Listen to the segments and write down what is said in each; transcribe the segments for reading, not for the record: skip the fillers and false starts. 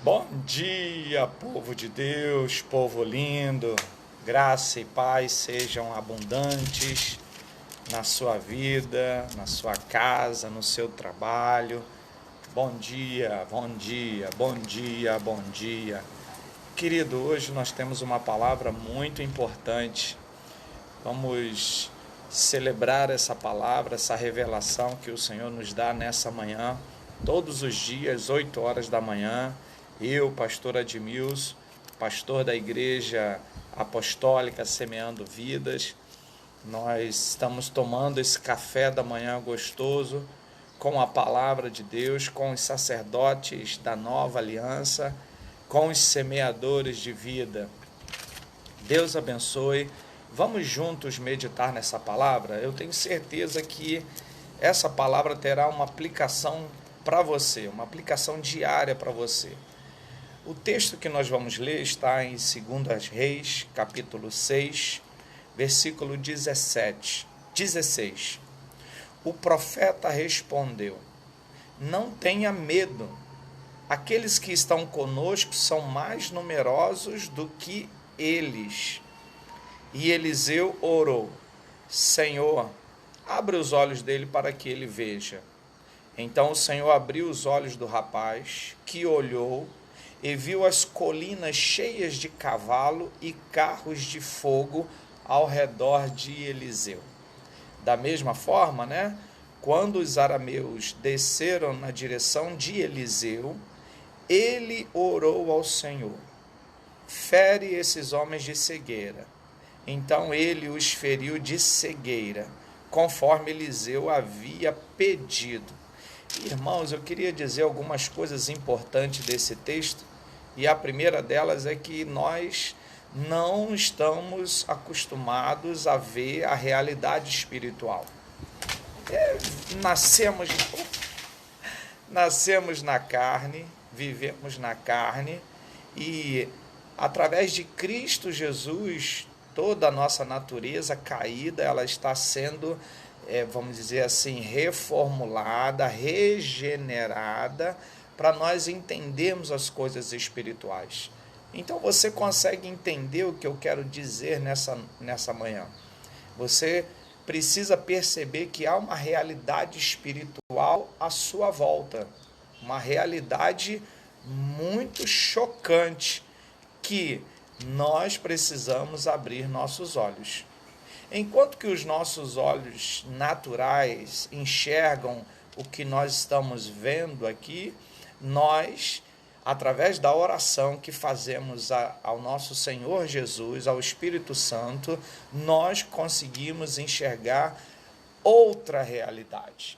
Bom dia, povo de Deus, povo lindo. Graça e paz sejam abundantes na sua vida, na sua casa, no seu trabalho. Bom dia, bom dia, bom dia, bom dia. Querido, hoje nós temos uma palavra muito importante. Vamos celebrar essa palavra, essa revelação que o Senhor nos dá nessa manhã, todos os dias, 8 horas da manhã. Eu, pastor Admilson, pastor da Igreja Apostólica Semeando Vidas, nós estamos tomando esse café da manhã gostoso com a palavra de Deus, com os sacerdotes da nova aliança, com os semeadores de vida. Deus abençoe. Vamos juntos meditar nessa palavra? Eu tenho certeza que essa palavra terá uma aplicação para você, uma aplicação diária para você. O texto que nós vamos ler está em 2 Reis, capítulo 6, versículo 16. O profeta respondeu: não tenha medo, aqueles que estão conosco são mais numerosos do que eles. E Eliseu orou: Senhor, abre os olhos dele para que ele veja. Então o Senhor abriu os olhos do rapaz, que olhou e viu as colinas cheias de cavalo e carros de fogo ao redor de Eliseu. Da mesma forma, quando os arameus desceram na direção de Eliseu, ele orou ao Senhor: fere esses homens de cegueira. Então ele os feriu de cegueira, conforme Eliseu havia pedido. Irmãos, eu queria dizer algumas coisas importantes desse texto, e a primeira delas é que nós não estamos acostumados a ver a realidade espiritual. Nascemos na carne, vivemos na carne, e através de Cristo Jesus, toda a nossa natureza caída, ela está sendo, vamos dizer assim, reformulada, regenerada, para nós entendermos as coisas espirituais. Então você consegue entender o que eu quero dizer nessa manhã. Você precisa perceber que há uma realidade espiritual à sua volta, uma realidade muito chocante, que nós precisamos abrir nossos olhos. Enquanto que os nossos olhos naturais enxergam o que nós estamos vendo aqui, nós, através da oração que fazemos ao nosso Senhor Jesus, ao Espírito Santo, nós conseguimos enxergar outra realidade.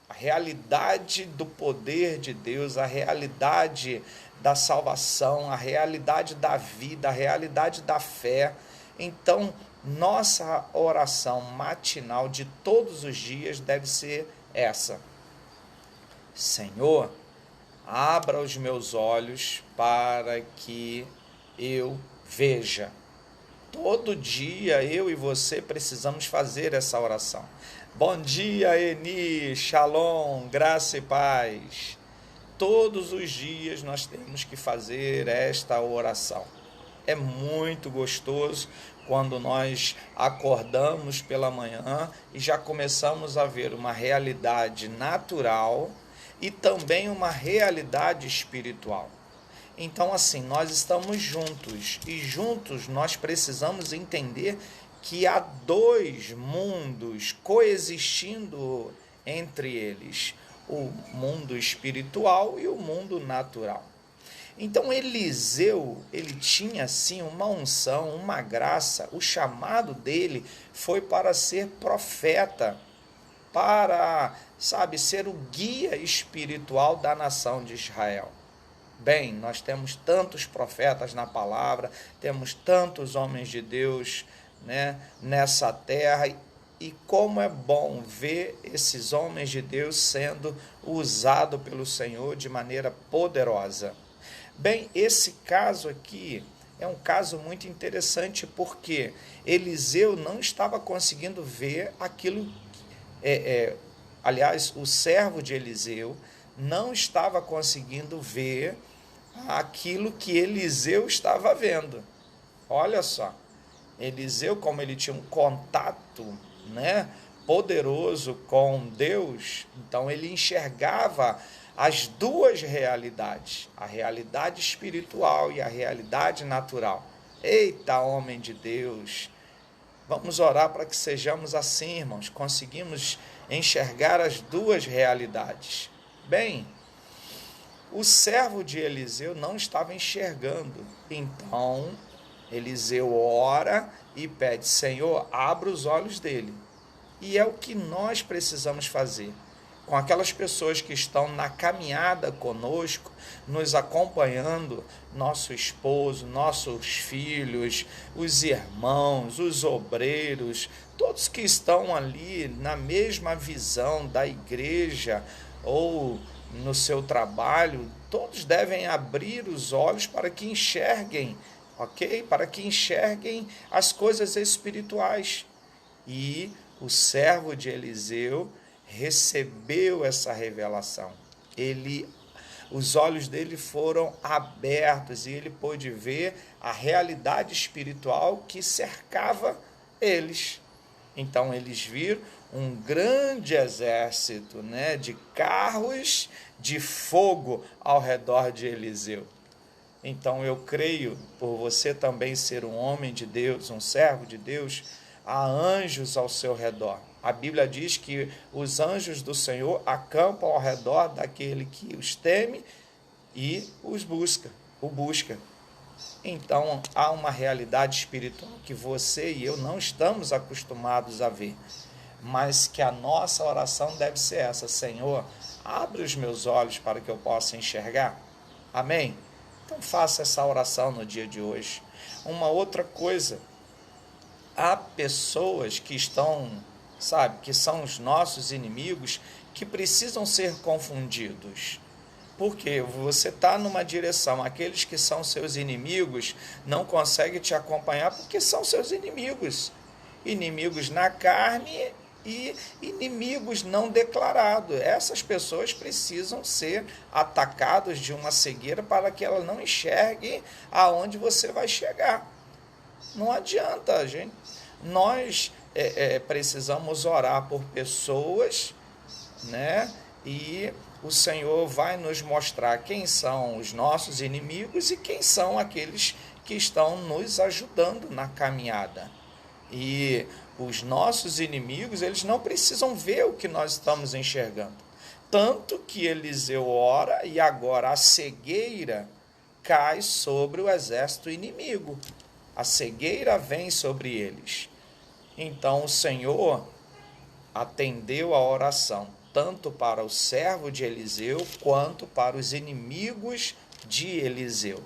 A realidade do poder de Deus, a realidade da salvação, a realidade da vida, a realidade da fé. Então, nossa oração matinal de todos os dias deve ser essa: Senhor, abra os meus olhos para que eu veja. Todo dia eu e você precisamos fazer essa oração. Bom dia, Eni, Shalom, graça e paz. Todos os dias nós temos que fazer esta oração. É muito gostoso quando nós acordamos pela manhã e já começamos a ver uma realidade natural e também uma realidade espiritual. Então, assim, nós estamos juntos, e juntos nós precisamos entender que há dois mundos coexistindo entre eles: o mundo espiritual e o mundo natural. Então Eliseu, ele tinha assim uma unção, uma graça. O chamado dele foi para ser profeta, para, ser o guia espiritual da nação de Israel. Bem, nós temos tantos profetas na palavra, temos tantos homens de Deus, nessa terra, e como é bom ver esses homens de Deus sendo usados pelo Senhor de maneira poderosa. Bem, esse caso aqui é um caso muito interessante, porque Eliseu não estava conseguindo ver aquilo. Aliás, o servo de Eliseu não estava conseguindo ver aquilo que Eliseu estava vendo. Olha só, Eliseu, como ele tinha um contato, né, poderoso com Deus, então ele enxergava as duas realidades, a realidade espiritual e a realidade natural. Eita, homem de Deus! Vamos orar para que sejamos assim, irmãos, conseguimos enxergar as duas realidades. Bem, o servo de Eliseu não estava enxergando, então Eliseu ora e pede: Senhor, abra os olhos dele. E é o que nós precisamos fazer com aquelas pessoas que estão na caminhada conosco, nos acompanhando, nosso esposo, nossos filhos, os irmãos, os obreiros, todos que estão ali na mesma visão da igreja ou no seu trabalho, todos devem abrir os olhos para que enxerguem, ok? Para que enxerguem as coisas espirituais. E o servo de Eliseu recebeu essa revelação. Os olhos dele foram abertos e ele pôde ver a realidade espiritual que cercava eles. Então eles viram um grande exército, né, de carros de fogo ao redor de Eliseu. Então eu creio, por você também ser um homem de Deus, um servo de Deus, há anjos ao seu redor. A Bíblia diz que os anjos do Senhor acampam ao redor daquele que os teme e o busca. Então há uma realidade espiritual que você e eu não estamos acostumados a ver, mas que a nossa oração deve ser essa: Senhor, abre os meus olhos para que eu possa enxergar. Amém? Então faça essa oração no dia de hoje. Uma outra coisa, há pessoas que estão, que são os nossos inimigos, que precisam ser confundidos. Porque você está numa direção, aqueles que são seus inimigos não conseguem te acompanhar porque são seus inimigos. Inimigos na carne e inimigos não declarados. Essas pessoas precisam ser atacadas de uma cegueira para que ela não enxergue aonde você vai chegar. Não adianta, gente. Nós precisamos orar por pessoas, né? E o Senhor vai nos mostrar quem são os nossos inimigos e quem são aqueles que estão nos ajudando na caminhada. E os nossos inimigos, eles não precisam ver o que nós estamos enxergando. Tanto que Eliseu ora e agora a cegueira cai sobre o exército inimigo. A cegueira vem sobre eles. Então o Senhor atendeu a oração, tanto para o servo de Eliseu, quanto para os inimigos de Eliseu.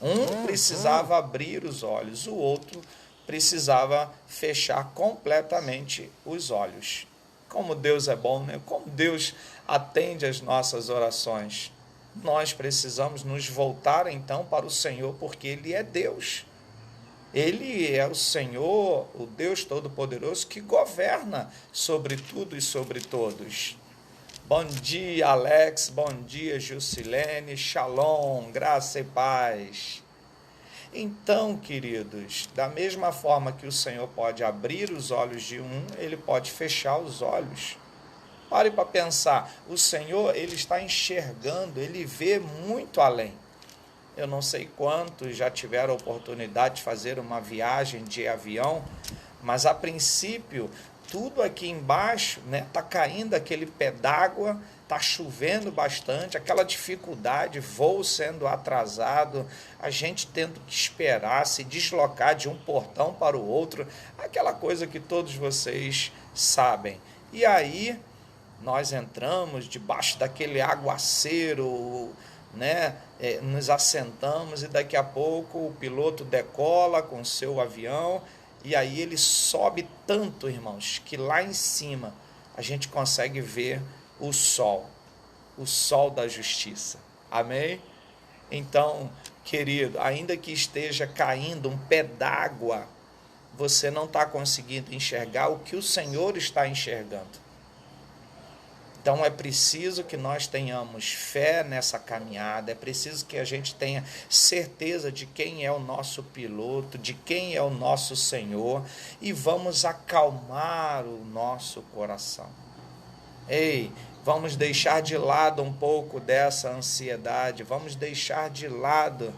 Um precisava abrir os olhos, o outro precisava fechar completamente os olhos. Como Deus é bom, né? Como Deus atende as nossas orações. Nós precisamos nos voltar então para o Senhor, porque Ele é Deus. Ele é o Senhor, o Deus Todo-Poderoso, que governa sobre tudo e sobre todos. Bom dia, Alex. Bom dia, Jusilene. Shalom, graça e paz. Então, queridos, da mesma forma que o Senhor pode abrir os olhos de um, Ele pode fechar os olhos. Pare para pensar, o Senhor, Ele está enxergando, Ele vê muito além. Eu não sei quantos já tiveram a oportunidade de fazer uma viagem de avião, mas a princípio, tudo aqui embaixo, né, tá caindo aquele pé d'água, tá chovendo bastante, aquela dificuldade, voo sendo atrasado, a gente tendo que esperar, se deslocar de um portão para o outro, aquela coisa que todos vocês sabem. E aí, nós entramos debaixo daquele aguaceiro, né? Nos assentamos e daqui a pouco o piloto decola com seu avião e aí ele sobe tanto, irmãos, que lá em cima a gente consegue ver o sol da justiça. Amém? Então, querido, ainda que esteja caindo um pé d'água, você não está conseguindo enxergar o que o Senhor está enxergando. Então é preciso que nós tenhamos fé nessa caminhada, é preciso que a gente tenha certeza de quem é o nosso piloto, de quem é o nosso Senhor, e vamos acalmar o nosso coração. Ei, vamos deixar de lado um pouco dessa ansiedade, vamos deixar de lado.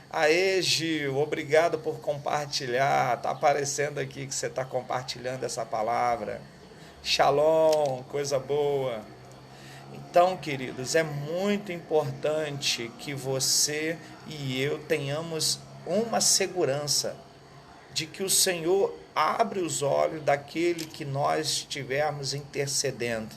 Aê, Gil, obrigado por compartilhar. Está aparecendo aqui que você está compartilhando essa palavra. Shalom, coisa boa. Então, queridos, é muito importante que você e eu tenhamos uma segurança de que o Senhor abre os olhos daquele que nós estivermos intercedendo.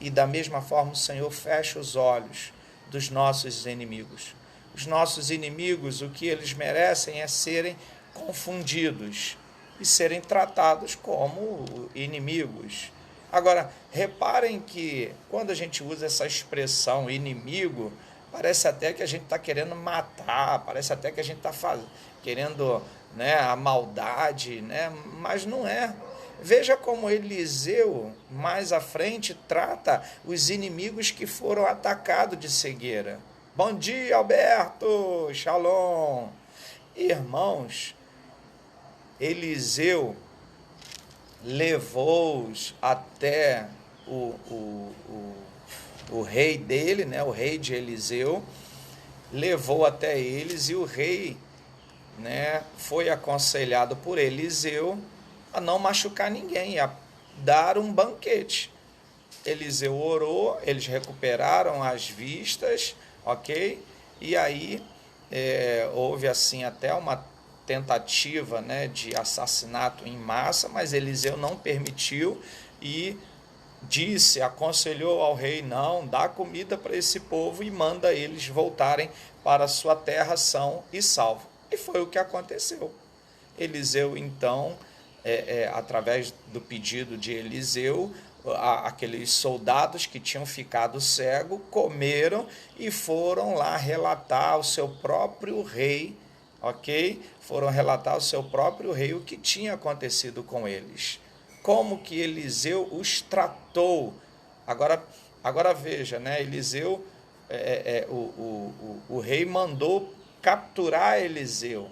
E da mesma forma o Senhor fecha os olhos dos nossos inimigos. Os nossos inimigos, o que eles merecem é serem confundidos e serem tratados como inimigos. Agora, reparem que quando a gente usa essa expressão inimigo, parece até que a gente está querendo matar, parece até que a gente está querendo, né, a maldade, né? Mas não é. Veja como Eliseu, mais à frente, trata os inimigos que foram atacados de cegueira. Bom dia, Alberto! Shalom! Irmãos, Eliseu levou-os até o rei dele, né, o rei de Eliseu, levou até eles e o rei, né, foi aconselhado por Eliseu a não machucar ninguém, a dar um banquete. Eliseu orou, eles recuperaram as vistas, ok? E aí houve assim até uma tentativa, né, de assassinato em massa, mas Eliseu não permitiu e aconselhou ao rei, não, dá comida para esse povo e manda eles voltarem para a sua terra são e salvo. E foi o que aconteceu. Eliseu, então, através do pedido de Eliseu, aqueles soldados que tinham ficado cegos comeram e foram lá relatar ao seu próprio rei, ok? Foram relatar ao seu próprio rei o que tinha acontecido com eles. Como que Eliseu os tratou. Agora veja, né? Eliseu, o rei mandou capturar Eliseu.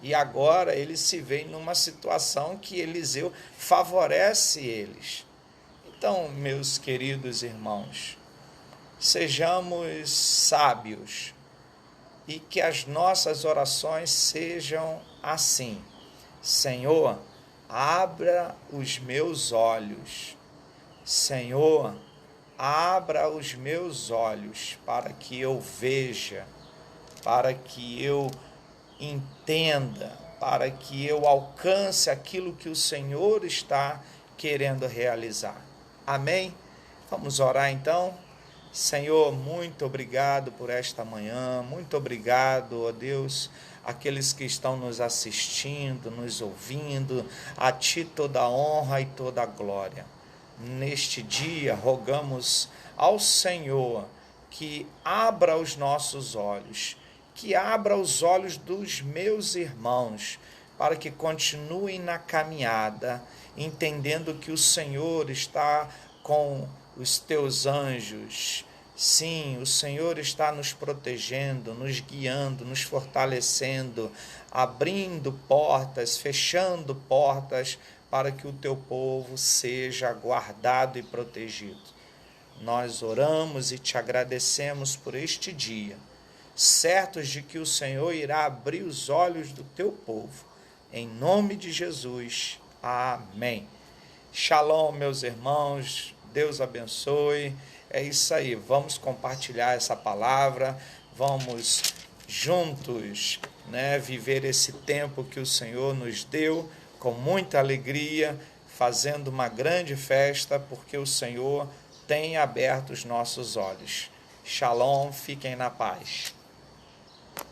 E agora ele se vê numa situação que Eliseu favorece eles. Então, meus queridos irmãos, sejamos sábios e que as nossas orações sejam assim: Senhor, abra os meus olhos. Senhor, abra os meus olhos para que eu veja, para que eu entenda, para que eu alcance aquilo que o Senhor está querendo realizar. Amém? Vamos orar então? Senhor, muito obrigado por esta manhã, muito obrigado, ó Deus, aqueles que estão nos assistindo, nos ouvindo, a Ti toda a honra e toda a glória. Neste dia, rogamos ao Senhor que abra os nossos olhos, que abra os olhos dos meus irmãos, para que continuem na caminhada, entendendo que o Senhor está com os teus anjos. Sim, o Senhor está nos protegendo, nos guiando, nos fortalecendo, abrindo portas, fechando portas, para que o teu povo seja guardado e protegido. Nós oramos e te agradecemos por este dia, certos de que o Senhor irá abrir os olhos do teu povo. Em nome de Jesus. Amém. Shalom, meus irmãos. Deus abençoe. É isso aí. Vamos compartilhar essa palavra. Vamos juntos, né, viver esse tempo que o Senhor nos deu com muita alegria, fazendo uma grande festa, porque o Senhor tem aberto os nossos olhos. Shalom. Fiquem na paz.